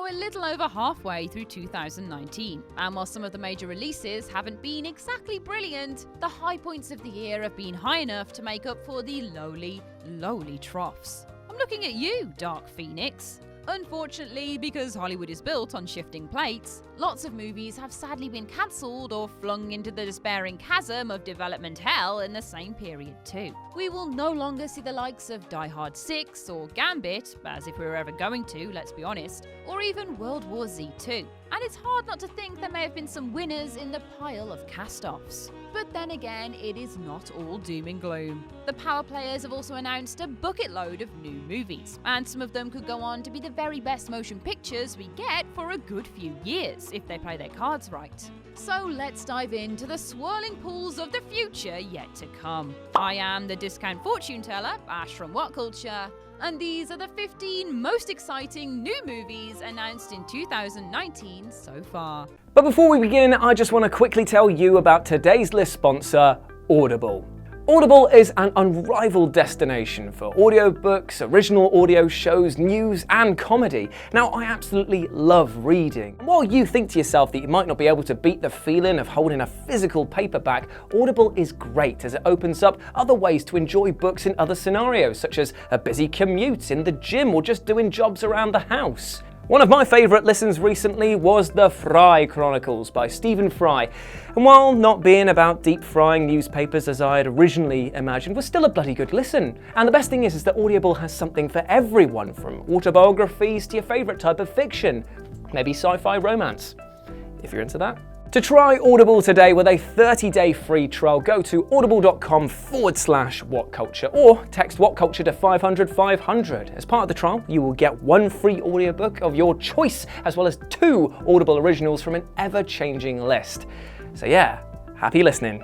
now a little over halfway through 2019, and while some of the major releases haven't been exactly brilliant, the high points of the year have been high enough to make up for the lowly troughs. I'm looking at you, Dark Phoenix. Unfortunately, because Hollywood is built on shifting plates, lots of movies have sadly been cancelled or flung into the despairing chasm of development hell in the same period too. We will no longer see the likes of Die Hard 6 or Gambit, as if we were ever going to, let's be honest, or even World War Z 2. And it's hard not to think there may have been some winners in the pile of cast-offs. But then again, it is not all doom and gloom. The Power Players have also announced a bucket load of new movies, and some of them could go on to be the very best motion pictures we get for a good few years, if they play their cards right. So let's dive into the swirling pools of the future yet to come. I am the discount fortune teller, Ash from Whatculture, and these are the 15 most exciting new movies announced in 2019 so far. But before we begin, I just want to quickly tell you about today's list sponsor, Audible. Audible is an unrivaled destination for audiobooks, original audio shows, news and comedy. Now, I absolutely love reading. And while you think to yourself that you might not be able to beat the feeling of holding a physical paperback, Audible is great as it opens up other ways to enjoy books in other scenarios, such as a busy commute, in the gym, or just doing jobs around the house. One of my favourite listens recently was The Fry Chronicles by Stephen Fry, and while not being about deep frying newspapers as I had originally imagined, was still a bloody good listen. And the best thing is that Audible has something for everyone, from autobiographies to your favourite type of fiction, maybe sci-fi romance, if you're into that. To try Audible today with a 30-day free trial, go to audible.com/whatculture or text Whatculture to 500 500. As part of the trial, you will get one free audiobook of your choice, as well as 2 Audible originals from an ever-changing list. So yeah, happy listening.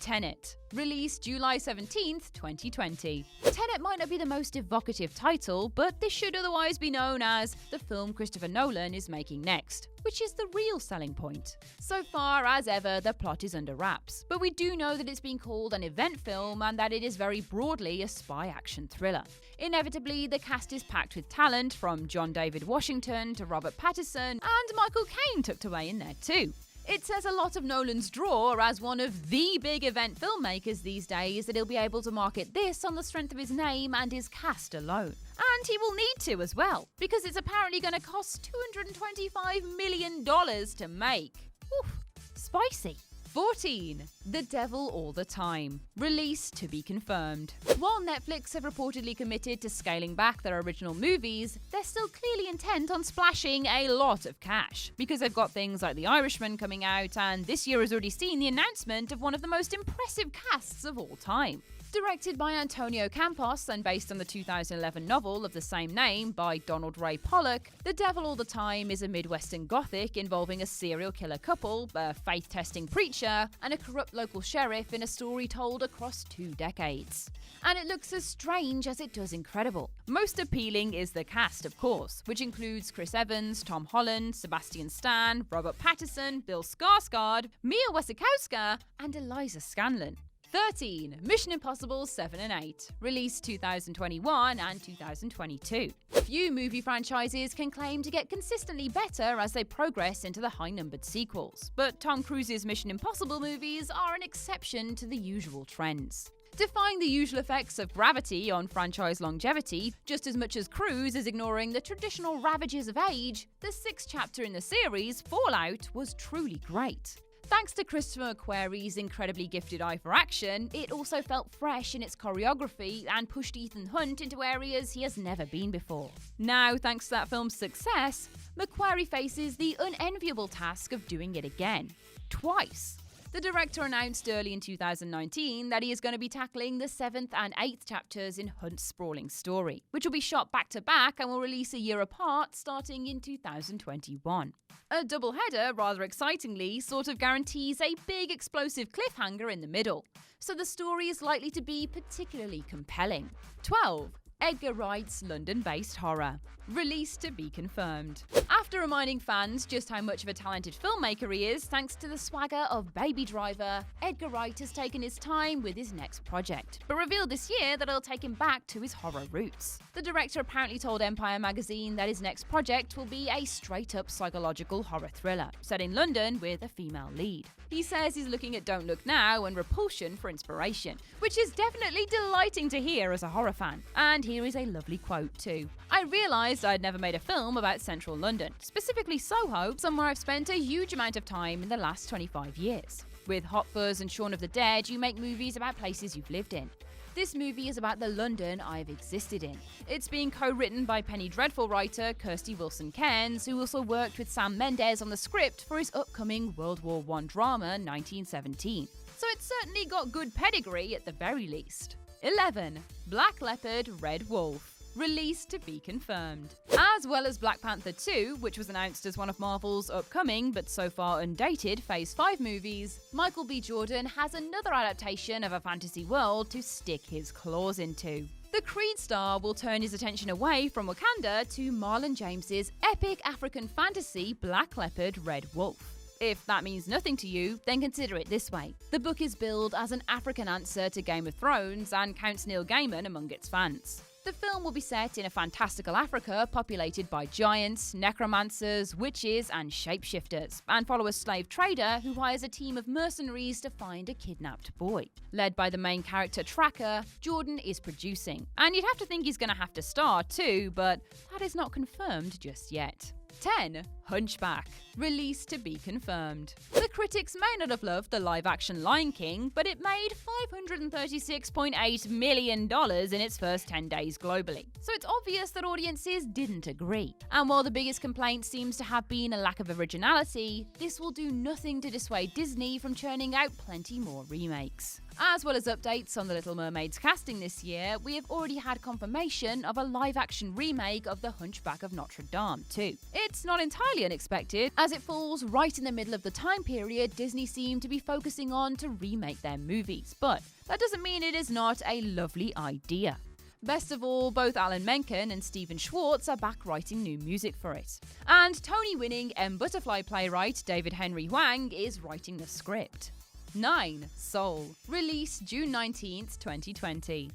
Tenet, released July 17th, 2020. Tenet might not be the most evocative title, but this should otherwise be known as the film Christopher Nolan is making next, which is the real selling point. So far, as ever, the plot is under wraps, but we do know that it's been called an event film and that it is very broadly a spy action thriller. Inevitably, the cast is packed with talent, from John David Washington to Robert Pattinson, and Michael Caine tucked away in there too. It says a lot of Nolan's draw as one of the big event filmmakers these days that he'll be able to market this on the strength of his name and his cast alone. And he will need to as well, because it's apparently going to cost $225 million to make. Oof, spicy. 14. The Devil All the Time. Release to be confirmed. While Netflix have reportedly committed to scaling back their original movies, they're still clearly intent on splashing a lot of cash, because they've got things like The Irishman coming out, and this year has already seen the announcement of one of the most impressive casts of all time. Directed by Antonio Campos and based on the 2011 novel of the same name by Donald Ray Pollock, The Devil All the Time is a Midwestern gothic involving a serial killer couple, a faith-testing preacher, and a corrupt local sheriff in a story told across 2 decades. And it looks as strange as it does incredible. Most appealing is the cast, of course, which includes Chris Evans, Tom Holland, Sebastian Stan, Robert Pattinson, Bill Skarsgård, Mia Wasikowska, and Eliza Scanlon. 13. Mission Impossible 7 and 8, released 2021 and 2022. Few movie franchises can claim to get consistently better as they progress into the high-numbered sequels, but Tom Cruise's Mission Impossible movies are an exception to the usual trends. Defying the usual effects of gravity on franchise longevity, just as much as Cruise is ignoring the traditional ravages of age, the 6th chapter in the series, Fallout, was truly great. Thanks to Christopher McQuarrie's incredibly gifted eye for action, it also felt fresh in its choreography and pushed Ethan Hunt into areas he has never been before. Now, thanks to that film's success, McQuarrie faces the unenviable task of doing it again. Twice. The director announced early in 2019 that he is going to be tackling the 7th and 8th chapters in Hunt's sprawling story, which will be shot back-to-back and will release a year apart starting in 2021. A doubleheader, rather excitingly, sort of guarantees a big explosive cliffhanger in the middle, so the story is likely to be particularly compelling. 12. Edgar Wright's London-based horror. Released to be confirmed. After reminding fans just how much of a talented filmmaker he is thanks to the swagger of Baby Driver, Edgar Wright has taken his time with his next project, but revealed this year that it'll take him back to his horror roots. The director apparently told Empire magazine that his next project will be a straight-up psychological horror thriller, set in London with a female lead. He says he's looking at Don't Look Now and Repulsion for inspiration, which is definitely delighting to hear as a horror fan. And here is a lovely quote too. "I realised I'd never made a film about central London, specifically Soho, somewhere I've spent a huge amount of time in the last 25 years. With Hot Fuzz and Shaun of the Dead, you make movies about places you've lived in. This movie is about the London I've existed in. It's being co-written by Penny Dreadful writer Kirsty Wilson-Cairns, who also worked with Sam Mendes on the script for his upcoming World War I drama 1917. So it's certainly got good pedigree at the very least." 11. Black Leopard, Red Wolf. Released to be confirmed. As well as Black Panther 2, which was announced as one of Marvel's upcoming but so far undated Phase 5 movies, Michael B. Jordan has another adaptation of a fantasy world to stick his claws into. The Creed star will turn his attention away from Wakanda to Marlon James's epic African fantasy Black Leopard, Red Wolf. If that means nothing to you, then consider it this way. The book is billed as an African answer to Game of Thrones and counts Neil Gaiman among its fans. The film will be set in a fantastical Africa populated by giants, necromancers, witches, and shapeshifters, and follow a slave trader who hires a team of mercenaries to find a kidnapped boy. Led by the main character Tracker, Jordan is producing. And you'd have to think he's going to have to star too, but that is not confirmed just yet. 10. Hunchback. Released to be confirmed. The critics may not have loved the live-action Lion King, but it made $536.8 million in its first 10 days globally. So it's obvious that audiences didn't agree. And while the biggest complaint seems to have been a lack of originality, this will do nothing to dissuade Disney from churning out plenty more remakes. As well as updates on The Little Mermaid's casting this year, we have already had confirmation of a live-action remake of The Hunchback of Notre Dame too. It's not entirely unexpected, as it falls right in the middle of the time period Disney seem to be focusing on to remake their movies, but that doesn't mean it is not a lovely idea. Best of all, both Alan Menken and Stephen Schwartz are back writing new music for it. And Tony-winning M. Butterfly playwright David Henry Hwang is writing the script. 9. Soul. Release June 19th, 2020.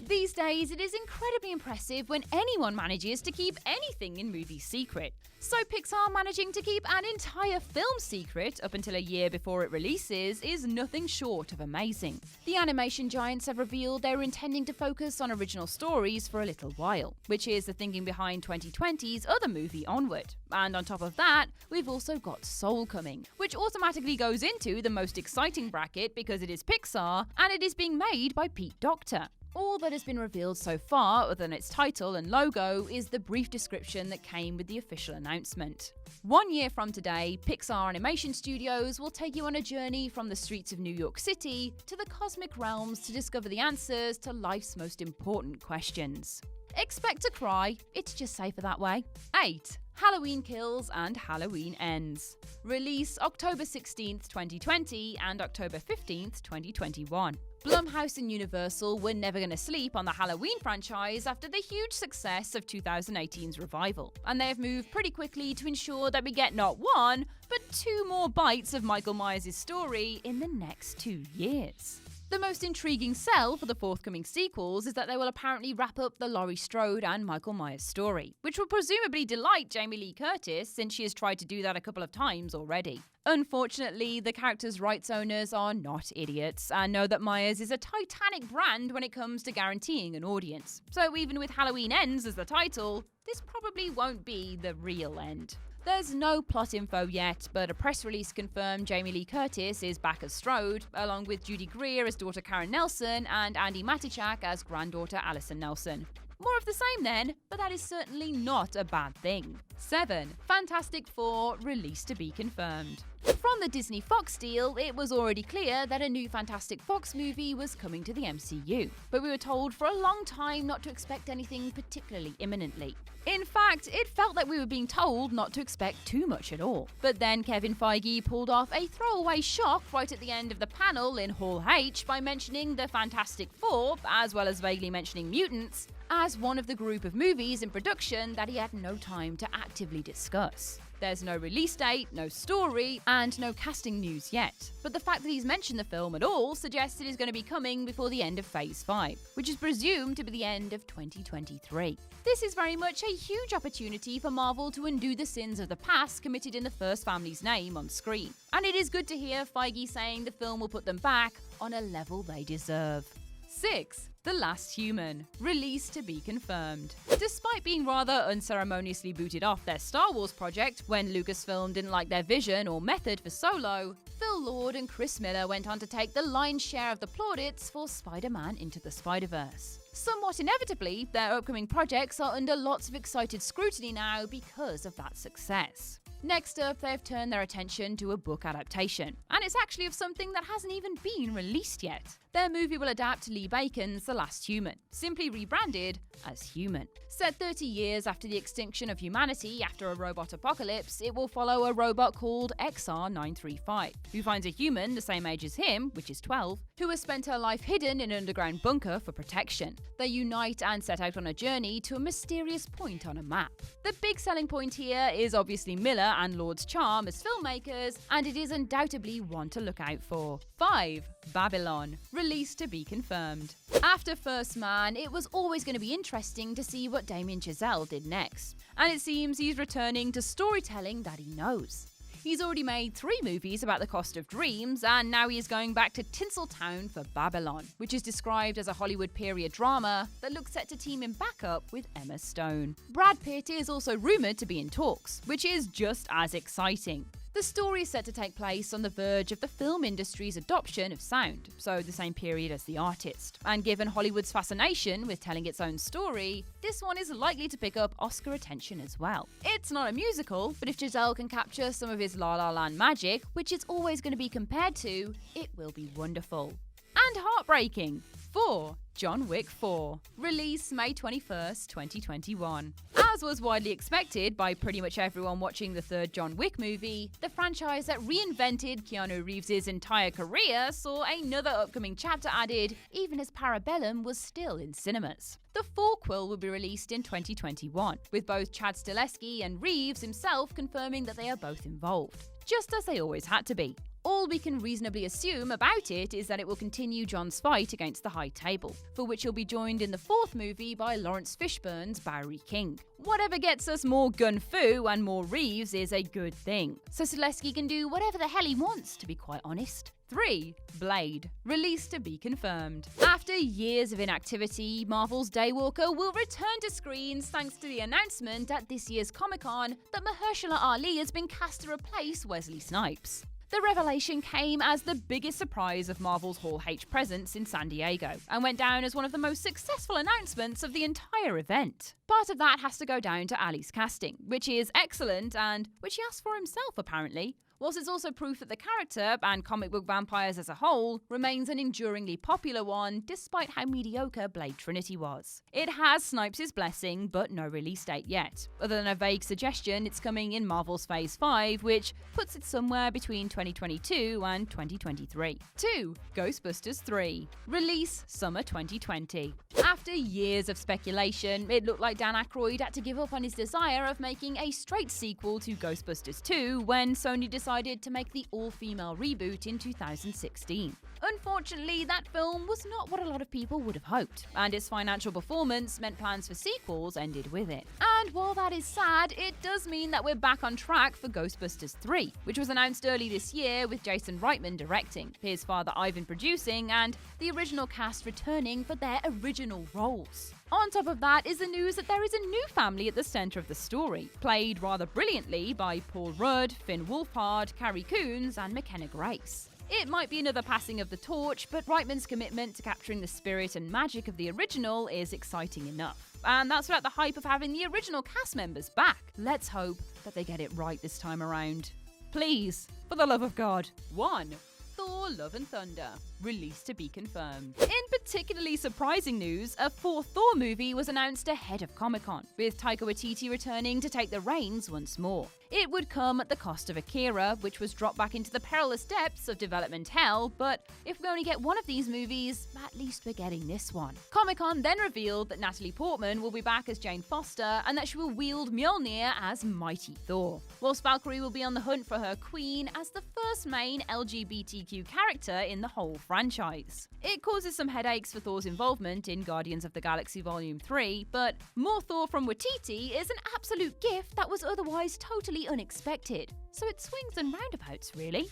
These days, it is incredibly impressive when anyone manages to keep anything in movies secret. So Pixar managing to keep an entire film secret up until a year before it releases is nothing short of amazing. The animation giants have revealed they were intending to focus on original stories for a little while, which is the thinking behind 2020's other movie Onward. And on top of that, we've also got Soul coming, which automatically goes into the most exciting bracket because it is Pixar and it is being made by Pete Docter. All that has been revealed so far, other than its title and logo, is the brief description that came with the official announcement. 1 year from today, Pixar Animation Studios will take you on a journey from the streets of New York City to the cosmic realms to discover the answers to life's most important questions. Expect to cry, it's just safer that way. 8. Halloween Kills and Halloween Ends. Release October 16th, 2020 and October 15th, 2021. Blumhouse and Universal were never going to sleep on the Halloween franchise after the huge success of 2018's revival, and they have moved pretty quickly to ensure that we get not one, but 2 more bites of Michael Myers' story in the next 2 years. The most intriguing sell for the forthcoming sequels is that they will apparently wrap up the Laurie Strode and Michael Myers story, which will presumably delight Jamie Lee Curtis since she has tried to do that a couple of times already. Unfortunately, the character's rights owners are not idiots and know that Myers is a titanic brand when it comes to guaranteeing an audience. So even with Halloween Ends as the title, this probably won't be the real end. There's no plot info yet, but a press release confirmed Jamie Lee Curtis is back as Strode, along with Judy Greer as daughter Karen Nelson and Andy Matichak as granddaughter Alison Nelson. More of the same then, but that is certainly not a bad thing. 7. Fantastic Four, released to be confirmed. From the Disney-Fox deal, it was already clear that a new Fantastic Fox movie was coming to the MCU, but we were told for a long time not to expect anything particularly imminently. In fact, it felt like we were being told not to expect too much at all. But then Kevin Feige pulled off a throwaway shock right at the end of the panel in Hall H by mentioning the Fantastic Four, as well as vaguely mentioning mutants, as one of the group of movies in production that he had no time to actively discuss. There's no release date, no story, and no casting news yet. But the fact that he's mentioned the film at all suggests it is going to be coming before the end of Phase 5, which is presumed to be the end of 2023. This is very much a huge opportunity for Marvel to undo the sins of the past committed in the first family's name on screen. And it is good to hear Feige saying the film will put them back on a level they deserve. 6. The Last Human, release to be confirmed. Despite being rather unceremoniously booted off their Star Wars project when Lucasfilm didn't like their vision or method for Solo, Phil Lord and Chris Miller went on to take the lion's share of the plaudits for Spider-Man Into the Spider-Verse. Somewhat inevitably, their upcoming projects are under lots of excited scrutiny now because of that success. Next up, they've turned their attention to a book adaptation, and it's actually of something that hasn't even been released yet. Their movie will adapt Lee Bacon's The Last Human, simply rebranded as Human. Set 30 years after the extinction of humanity after a robot apocalypse, it will follow a robot called XR935, who finds a human the same age as him, which is 12, who has spent her life hidden in an underground bunker for protection. They unite and set out on a journey to a mysterious point on a map. The big selling point here is obviously Miller and Lord's charm as filmmakers, and it is undoubtedly one to look out for. 5. Babylon, release to be confirmed. After First Man, it was always going to be interesting to see what Damien Chazelle did next, and it seems he's returning to storytelling that he knows. He's already made 3 movies about the cost of dreams, and now he is going back to Tinseltown for Babylon, which is described as a Hollywood period drama that looks set to team him back up with Emma Stone. Brad Pitt is also rumoured to be in talks, which is just as exciting. The story is set to take place on the verge of the film industry's adoption of sound, so the same period as The Artist. And given Hollywood's fascination with telling its own story, this one is likely to pick up Oscar attention as well. It's not a musical, but if Giselle can capture some of his La La Land magic, which it's always going to be compared to, it will be wonderful. And heartbreaking. 4. John Wick 4. Release May 21st, 2021. As was widely expected by pretty much everyone watching the third John Wick movie, the franchise that reinvented Keanu Reeves' entire career saw another upcoming chapter added, even as Parabellum was still in cinemas. The fourquel will be released in 2021, with both Chad Stileski and Reeves himself confirming that they are both involved, just as they always had to be. All we can reasonably assume about it is that it will continue John's fight against the High Table, for which he'll be joined in the 4th movie by Lawrence Fishburne's Bowery King. Whatever gets us more gun-fu and more Reeves is a good thing, so Stileski can do whatever the hell he wants, to be quite honest. 3. Blade, release to be confirmed. After years of inactivity, Marvel's Daywalker will return to screens thanks to the announcement at this year's Comic-Con that Mahershala Ali has been cast to replace Wesley Snipes. The revelation came as the biggest surprise of Marvel's Hall H presence in San Diego, and went down as one of the most successful announcements of the entire event. Part of that has to go down to Ali's casting, which is excellent and which he asked for himself apparently. Whilst it's also proof that the character, and comic book vampires as a whole, remains an enduringly popular one despite how mediocre Blade Trinity was. It has Snipes' blessing, but no release date yet, other than a vague suggestion it's coming in Marvel's Phase 5, which puts it somewhere between 2022 and 2023. 2. Ghostbusters 3. Release summer 2020. After years of speculation, it looked like Dan Aykroyd had to give up on his desire of making a straight sequel to Ghostbusters 2 when Sony decided to make the all-female reboot in 2016. Unfortunately, that film was not what a lot of people would have hoped, and its financial performance meant plans for sequels ended with it. And while that is sad, it does mean that we're back on track for Ghostbusters 3, which was announced early this year with Jason Reitman directing, his father Ivan producing, and the original cast returning for their original roles. On top of that is the news that there is a new family at the centre of the story, played rather brilliantly by Paul Rudd, Finn Wolfhard, Carrie Coons and McKenna Grace. It might be another passing of the torch, but Reitman's commitment to capturing the spirit and magic of the original is exciting enough. And that's without the hype of having the original cast members back. Let's hope that they get it right this time around. Please, for the love of God. 1. Thor Thor Love and Thunder, released to be confirmed. In particularly surprising news, a fourth Thor movie was announced ahead of Comic-Con, with Taika Waititi returning to take the reins once more. It would come at the cost of Akira, which was dropped back into the perilous depths of development hell, but if we only get one of these movies, at least we're getting this one. Comic-Con then revealed that Natalie Portman will be back as Jane Foster and that she will wield Mjolnir as Mighty Thor, whilst Valkyrie will be on the hunt for her queen as the first main LGBTQ character in the whole franchise. It causes some headaches for Thor's involvement in Guardians of the Galaxy Volume 3, but more Thor from Waititi is an absolute gift that was otherwise totally unexpected, so it swings and roundabouts really.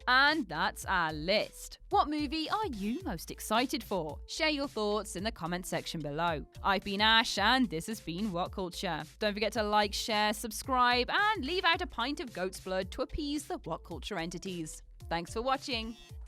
And that's our list. What movie are you most excited for? Share your thoughts in the comment section below. I've been Ash and this has been Whatculture. Don't forget to like, share, subscribe and leave out a pint of goat's blood to appease the Whatculture entities. Thanks for watching.